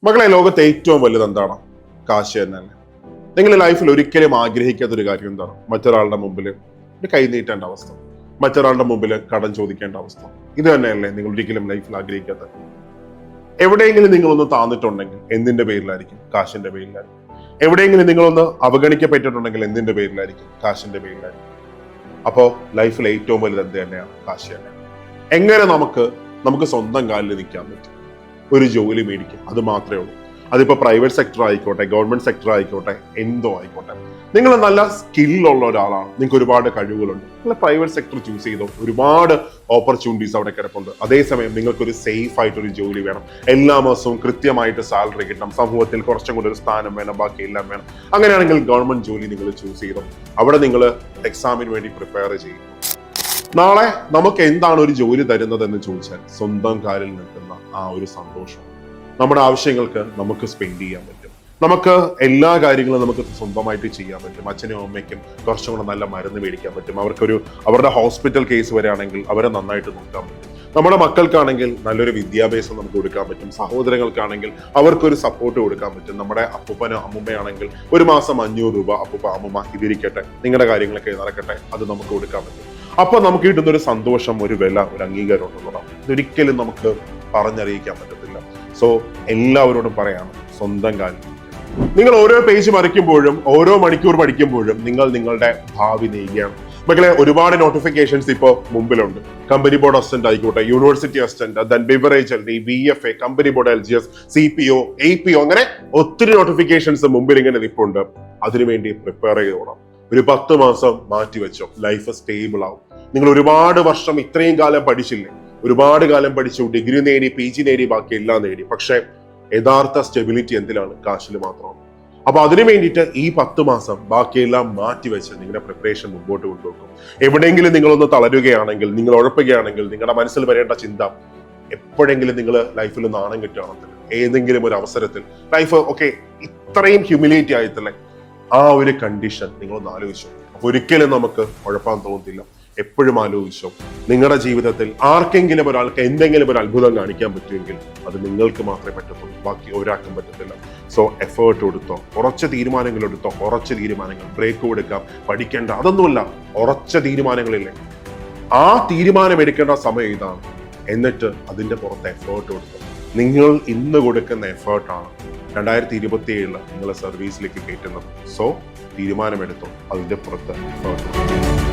മകളെ, ലോകത്തെ ഏറ്റവും വലുത് എന്താണ്? കാശ് തന്നെയല്ലേ. നിങ്ങൾ ലൈഫിൽ ഒരിക്കലും ആഗ്രഹിക്കാത്ത ഒരു കാര്യം എന്താണ്? മറ്റൊരാളുടെ മുമ്പിൽ ഒരു കൈ നീട്ടേണ്ട അവസ്ഥ, മറ്റൊരാളുടെ മുമ്പിൽ കടം ചോദിക്കേണ്ട അവസ്ഥ. ഇത് തന്നെയല്ലേ നിങ്ങൾ ഒരിക്കലും ലൈഫിൽ ആഗ്രഹിക്കാത്ത? എവിടെയെങ്കിലും നിങ്ങളൊന്ന് താന്നിട്ടുണ്ടെങ്കിൽ എന്തിന്റെ പേരിലായിരിക്കും? കാശിന്റെ പേരിലായിരിക്കും. എവിടെയെങ്കിലും നിങ്ങളൊന്ന് അവഗണിക്കപ്പെട്ടിട്ടുണ്ടെങ്കിൽ എന്തിന്റെ പേരിലായിരിക്കും? കാശിന്റെ പേരിലായിരിക്കും. അപ്പോ ലൈഫിൽ ഏറ്റവും വലുത് എന്ത് തന്നെയാണ്? കാശ് തന്നെയാണ്. എങ്ങനെ നമുക്ക് സ്വന്തം കാലിൽ നിൽക്കാൻ പറ്റും? ഒരു ജോലി മേടിക്കും, അത് മാത്രമേ ഉള്ളൂ. അതിപ്പോ പ്രൈവറ്റ് സെക്ടർ ആയിക്കോട്ടെ, ഗവൺമെന്റ് സെക്ടർ ആയിക്കോട്ടെ, എന്തോ ആയിക്കോട്ടെ. നിങ്ങൾ നല്ല സ്കില്ലുള്ള ഒരാളാണ്, നിങ്ങൾക്ക് ഒരുപാട് കഴിവുകളുണ്ട്, നിങ്ങൾ പ്രൈവറ്റ് സെക്ടർ ചൂസ് ചെയ്തോ. ഒരുപാട് ഓപ്പർച്യൂണിറ്റീസ് അവിടെ കിടപ്പുണ്ട്. അതേസമയം നിങ്ങൾക്കൊരു സേഫ് ആയിട്ടൊരു ജോലി വേണം, എല്ലാ മാസവും കൃത്യമായിട്ട് സാലറി കിട്ടണം, സമൂഹത്തിൽ കുറച്ചും കൂടി ഒരു സ്ഥാനം വേണം, ബാക്കി എല്ലാം വേണം. അങ്ങനെയാണെങ്കിൽ ഗവൺമെന്റ് ജോലി നിങ്ങൾ ചൂസ് ചെയ്തോ. അവിടെ നിങ്ങൾ എക്സാമിന് വേണ്ടി പ്രിപ്പയർ ചെയ്യും. നാളെ നമുക്ക് എന്താണ് ഒരു ജോലി തരുന്നത് എന്ന് ചോദിച്ചാൽ സ്വന്തം കാലിൽ നിൽക്കുന്ന ആ ഒരു സന്തോഷം. നമ്മുടെ ആവശ്യങ്ങൾക്ക് നമുക്ക് സ്പെൻഡ് ചെയ്യാൻ പറ്റും, നമുക്ക് എല്ലാ കാര്യങ്ങളും നമുക്ക് സ്വന്തമായിട്ട് ചെയ്യാൻ പറ്റും. അച്ഛനും അമ്മയ്ക്കും കുറച്ചും കൂടെ നല്ല മരുന്ന് മേടിക്കാൻ പറ്റും, അവരുടെ ഹോസ്പിറ്റൽ കേസ് വരെയാണെങ്കിൽ അവരെ നന്നായിട്ട് നോക്കാൻ പറ്റും. നമ്മുടെ മക്കൾക്കാണെങ്കിൽ നല്ലൊരു വിദ്യാഭ്യാസം നമുക്ക് കൊടുക്കാൻ പറ്റും, സഹോദരങ്ങൾക്കാണെങ്കിൽ അവർക്കൊരു സപ്പോർട്ട് കൊടുക്കാൻ പറ്റും. നമ്മുടെ അപ്പൂപ്പനോ അമ്മുമ്മയാണെങ്കിൽ ഒരു മാസം 500 രൂപ, അപ്പൂപ്പ അമ്മുമ്മ ഇതിരിക്കട്ടെ, നിങ്ങളുടെ കാര്യങ്ങളൊക്കെ നടക്കട്ടെ, അത് നമുക്ക് കൊടുക്കാൻ പറ്റും. അപ്പൊ നമുക്ക് കിട്ടുന്ന ഒരു സന്തോഷം, ഒരു വില, ഒരു അംഗീകാരം ഉള്ളതാണ്. ഇതൊരിക്കലും നമുക്ക് പറഞ്ഞറിയിക്കാൻ പറ്റത്തില്ല. സോ എല്ലാവരോടും പറയാണ്, സ്വന്തം കാര്യം. നിങ്ങൾ ഓരോ പേജ് മറിക്കുമ്പോഴും ഓരോ മണിക്കൂർ പഠിക്കുമ്പോഴും നിങ്ങൾ നിങ്ങളുടെ ഭാവി നെയ്യുകയാണ്. മക്കളെ, ഒരുപാട് നോട്ടിഫിക്കേഷൻസ് ഇപ്പോൾ മുമ്പിലുണ്ട്. കമ്പനി ബോർഡ് അസിസ്റ്റന്റ് ആയിക്കോട്ടെ, university assistant, then beverage എൽഡി, BFA, company board LGS, CPO, APO, അങ്ങനെ ഒത്തിരി നോട്ടിഫിക്കേഷൻസ് മുമ്പിൽ ഇങ്ങനെ നിൽപ്പുണ്ട്. അതിനുവേണ്ടി പ്രിപ്പയർ ചെയ്തോളാം. ഒരു 10 മാസം മാറ്റി വെച്ചോ, ലൈഫ് സ്റ്റേബിൾ ആവും. നിങ്ങൾ ഒരുപാട് വർഷം ഇത്രയും കാലം പഠിച്ചില്ലേ, ഒരുപാട് കാലം പഠിച്ചു, ഡിഗ്രി നേടി, PG നേടി, ബാക്കി എല്ലാം നേടി. പക്ഷെ യഥാർത്ഥ സ്റ്റെബിലിറ്റി എന്തിലാണ്? കാശിൽ മാത്രമാണ്. അപ്പൊ അതിനു വേണ്ടിയിട്ട് ഈ 10 മാസം ബാക്കിയെല്ലാം മാറ്റി വെച്ച് നിങ്ങളുടെ പ്രിപ്പറേഷൻ മുമ്പോട്ട് കൊണ്ടുപോകും. എവിടെയെങ്കിലും നിങ്ങളൊന്ന് തളരുകയാണെങ്കിൽ, നിങ്ങൾ ഉഴപ്പുകയാണെങ്കിൽ, നിങ്ങളുടെ മനസ്സിൽ വരേണ്ട ചിന്ത, എപ്പോഴെങ്കിലും നിങ്ങൾ ലൈഫിൽ നാണം കിട്ടുകയാണെങ്കിൽ, ഏതെങ്കിലും ഒരു അവസരത്തിൽ ലൈഫ് ഇത്രയും ഹ്യൂമിലിറ്റി ആയിട്ടില്ലേ, ആ ഒരു കണ്ടീഷൻ നിങ്ങളൊന്ന് ആലോചിച്ചു. അപ്പൊ ഒരിക്കലും നമുക്ക് ഉഴപ്പാൻ തോന്നത്തില്ല. എപ്പോഴും ആലോചിച്ചോ, നിങ്ങളുടെ ജീവിതത്തിൽ ആർക്കെങ്കിലും ഒരാൾക്ക് എന്തെങ്കിലും ഒരു അത്ഭുതം കാണിക്കാൻ പറ്റുമെങ്കിൽ അത് നിങ്ങൾക്ക് മാത്രമേ പറ്റത്തുള്ളൂ, ബാക്കി ഒരാൾക്കും പറ്റത്തില്ല. സോ എഫേർട്ട് കൊടുത്തോ, ഉറച്ച തീരുമാനങ്ങൾ എടുത്തോ. ഉറച്ച തീരുമാനങ്ങൾ, ബ്രേക്ക് കൊടുക്കാം, പഠിക്കേണ്ട, അതൊന്നുമല്ല. ഉറച്ച തീരുമാനങ്ങളില്ലേ, ആ തീരുമാനം എടുക്കേണ്ട സമയം ഇതാണ്. എന്നിട്ട് അതിന്റെ പുറത്ത് എഫേർട്ട് കൊടുത്തോ. നിങ്ങൾ ഇന്ന് കൊടുക്കുന്ന എഫേർട്ടാണ് 2027 നിങ്ങളെ സർവീസിലേക്ക് കയറ്റുന്നത്. സോ തീരുമാനമെടുത്തോ, അതിന്റെ പുറത്ത് എഫേർട്ട്.